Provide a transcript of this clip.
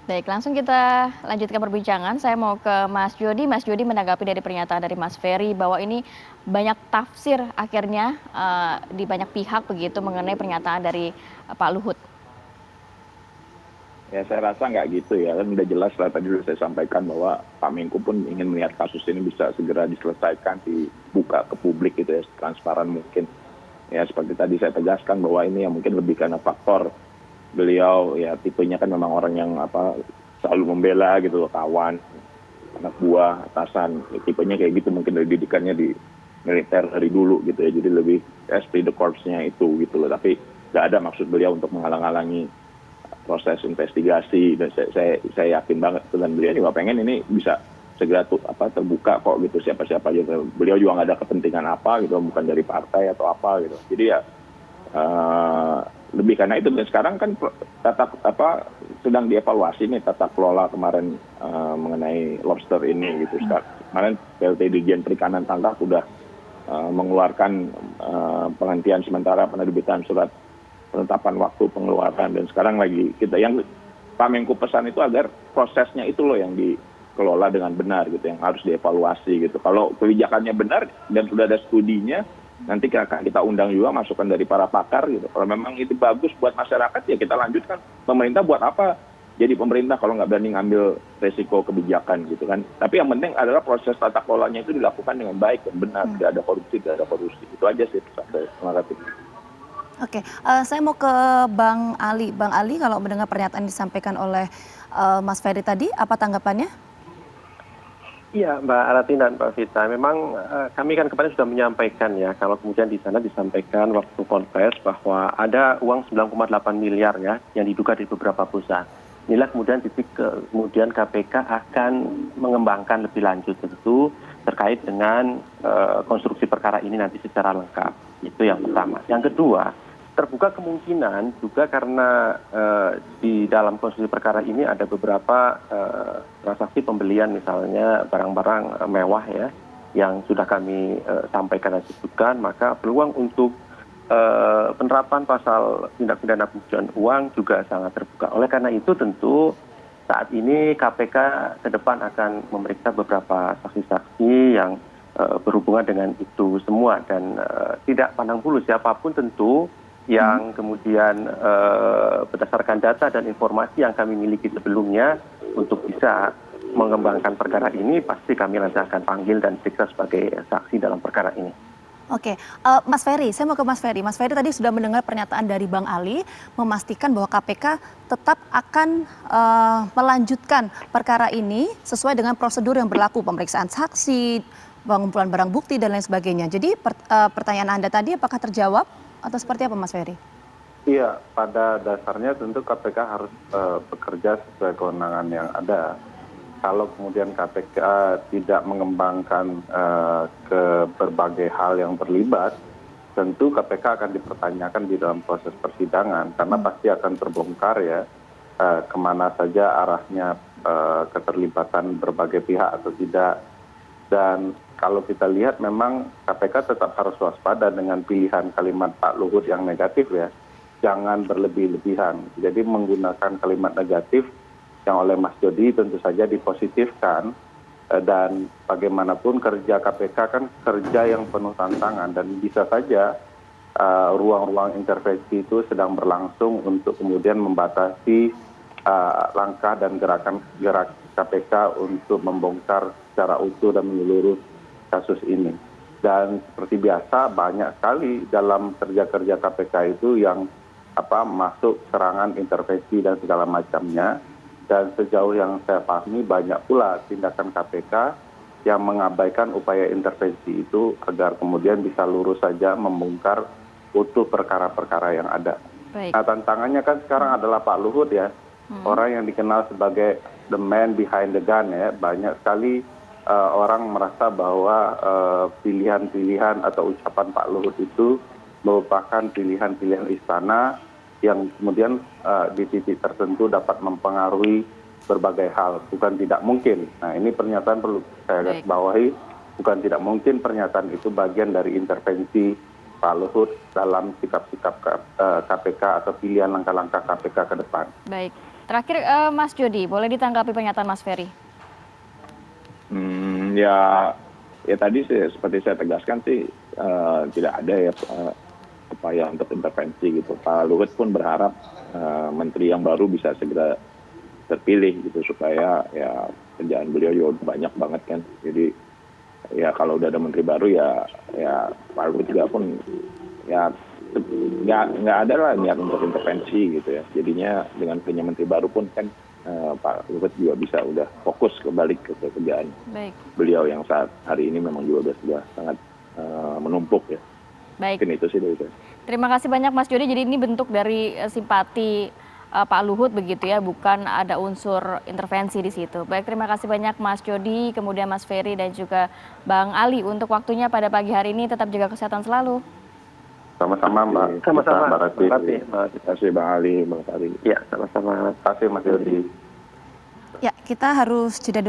Baik, langsung kita lanjutkan perbincangan. Saya mau ke Mas Jody. Mas Jody menanggapi dari pernyataan dari Mas Ferry bahwa ini banyak tafsir akhirnya di banyak pihak begitu mengenai pernyataan dari Pak Luhut. Ya saya rasa nggak gitu ya, kan udah jelas lah tadi sudah saya sampaikan bahwa Pak Menko pun ingin melihat kasus ini bisa segera diselesaikan, dibuka ke publik gitu ya, transparan mungkin. Ya seperti tadi saya tegaskan bahwa ini yang mungkin lebih karena faktor beliau ya tipenya kan memang orang yang selalu membela gitu loh, kawan, anak buah, atasan, ya, tipenya kayak gitu mungkin dari didikannya di militer dari dulu gitu ya, jadi lebih esprit de corps-nya itu gitu loh, tapi nggak ada maksud beliau untuk menghalang-halangi proses investigasi dan saya yakin banget dan beliau juga pengen ini bisa segera terbuka kok gitu, siapa-siapa aja beliau juga nggak ada kepentingan apa gitu, bukan dari partai atau apa gitu, jadi ya lebih karena itu. Dan sekarang kan sedang dievaluasi nih tata kelola kemarin mengenai lobster ini gitu. Kemarin PLT Dirjen Perikanan Tangkap sudah mengeluarkan penghentian sementara penerbitan surat penetapan waktu pengeluaran, dan sekarang lagi kita yang Pak Menko pesan itu agar prosesnya itu loh yang dikelola dengan benar gitu, yang harus dievaluasi gitu. Kalau kebijakannya benar dan sudah ada studinya, nanti kita undang juga masukan dari para pakar gitu. Kalau memang itu bagus buat masyarakat ya kita lanjutkan. Pemerintah buat apa jadi pemerintah kalau nggak berani ngambil resiko kebijakan gitu kan. Tapi yang penting adalah proses tata kelolanya itu dilakukan dengan baik dan benar, tidak ada korupsi, tidak ada kolusi. Itu aja sih saya. Terima kasih. Oke, saya mau ke Bang Ali. Bang Ali, kalau mendengar pernyataan disampaikan oleh Mas Ferry tadi, apa tanggapannya? Iya, Mbak Aratin dan Mbak Vita. Memang kami kan kemarin sudah menyampaikan ya, kalau kemudian di sana disampaikan waktu konfes bahwa ada uang 9,8 miliar ya yang diduga di beberapa perusahaan. Inilah kemudian titik kemudian KPK akan mengembangkan lebih lanjut tentu terkait dengan konstruksi perkara ini nanti secara lengkap. Itu yang pertama. Yang kedua, terbuka kemungkinan juga karena di dalam konstruksi perkara ini ada beberapa transaksi pembelian misalnya barang-barang mewah ya yang sudah kami sampaikan dan sebutkan, maka peluang untuk penerapan pasal tindak pidana pencucian uang juga sangat terbuka. Oleh karena itu tentu saat ini KPK ke depan akan memeriksa beberapa saksi-saksi yang berhubungan dengan itu semua dan tidak pandang bulu siapapun tentu yang kemudian berdasarkan data dan informasi yang kami miliki sebelumnya untuk bisa mengembangkan perkara ini, pasti kami nanti akan panggil dan periksa sebagai saksi dalam perkara ini. Oke, Mas Ferry, saya mau ke Mas Ferry. Mas Ferry tadi sudah mendengar pernyataan dari Bang Ali memastikan bahwa KPK tetap akan melanjutkan perkara ini sesuai dengan prosedur yang berlaku, pemeriksaan saksi, pengumpulan barang bukti dan lain sebagainya. Jadi pertanyaan Anda tadi apakah terjawab atau seperti apa, Mas Ferry? Iya, pada dasarnya tentu KPK harus bekerja sesuai kewenangan yang ada. Kalau kemudian KPK tidak mengembangkan ke berbagai hal yang terlibat, tentu KPK akan dipertanyakan di dalam proses persidangan karena pasti akan terbongkar ya kemana saja arahnya keterlibatan berbagai pihak atau tidak. Dan kalau kita lihat memang KPK tetap harus waspada dengan pilihan kalimat Pak Luhut yang negatif ya. Jangan berlebih-lebihan. Jadi menggunakan kalimat negatif yang oleh Mas Jody tentu saja dipositifkan, dan bagaimanapun kerja KPK kan kerja yang penuh tantangan dan bisa saja ruang-ruang intervensi itu sedang berlangsung untuk kemudian membatasi langkah dan gerak KPK untuk membongkar secara utuh dan menyeluruh kasus ini. Dan seperti biasa banyak sekali dalam kerja-kerja KPK itu yang masuk serangan intervensi dan segala macamnya. Dan sejauh yang saya pahami banyak pula tindakan KPK yang mengabaikan upaya intervensi itu agar kemudian bisa lurus saja membongkar utuh perkara-perkara yang ada. Baik. Nah tantangannya kan sekarang adalah Pak Luhut ya, orang yang dikenal sebagai the man behind the gun ya. Banyak sekali orang merasa bahwa pilihan-pilihan atau ucapan Pak Luhut itu merupakan pilihan-pilihan istana yang kemudian di titik tertentu dapat mempengaruhi berbagai hal. Bukan tidak mungkin. Nah ini pernyataan perlu saya garis bawahi. Bukan tidak mungkin pernyataan itu bagian dari intervensi Pak Luhut dalam sikap-sikap KPK atau pilihan langkah-langkah KPK ke depan. Baik. Terakhir Mas Jody, boleh ditanggapi pernyataan Mas Ferry? Ya tadi sih seperti saya tegaskan sih tidak ada ya upaya untuk intervensi gitu. Pak Luhut pun berharap menteri yang baru bisa segera terpilih gitu supaya ya kerjaan beliau juga banyak banget kan. Jadi ya kalau udah ada menteri baru ya Pak Luhut juga pun ya nggak ada lah niat untuk intervensi gitu ya. Jadinya dengan punya menteri baru pun kan Pak Luhut juga bisa udah fokus kembali ke kerjaan Baik. beliau yang saat hari ini memang juga sudah sangat menumpuk ya. Baik. Mungkin itu sih dari saya. Terima kasih banyak Mas Jody. Jadi ini bentuk dari simpati Pak Luhut begitu ya, bukan ada unsur intervensi di situ. Baik, terima kasih banyak Mas Jody, kemudian Mas Ferry dan juga Bang Ali untuk waktunya pada pagi hari ini. Tetap jaga kesehatan selalu. Sama-sama Mbak. Sama-sama, Mbak Rati. Mbak Rati. Terima kasih Bang Ali, Bang Tari. Ya, sama-sama. Terima kasih Mas Yodi. Ya, kita harus jeda dulu.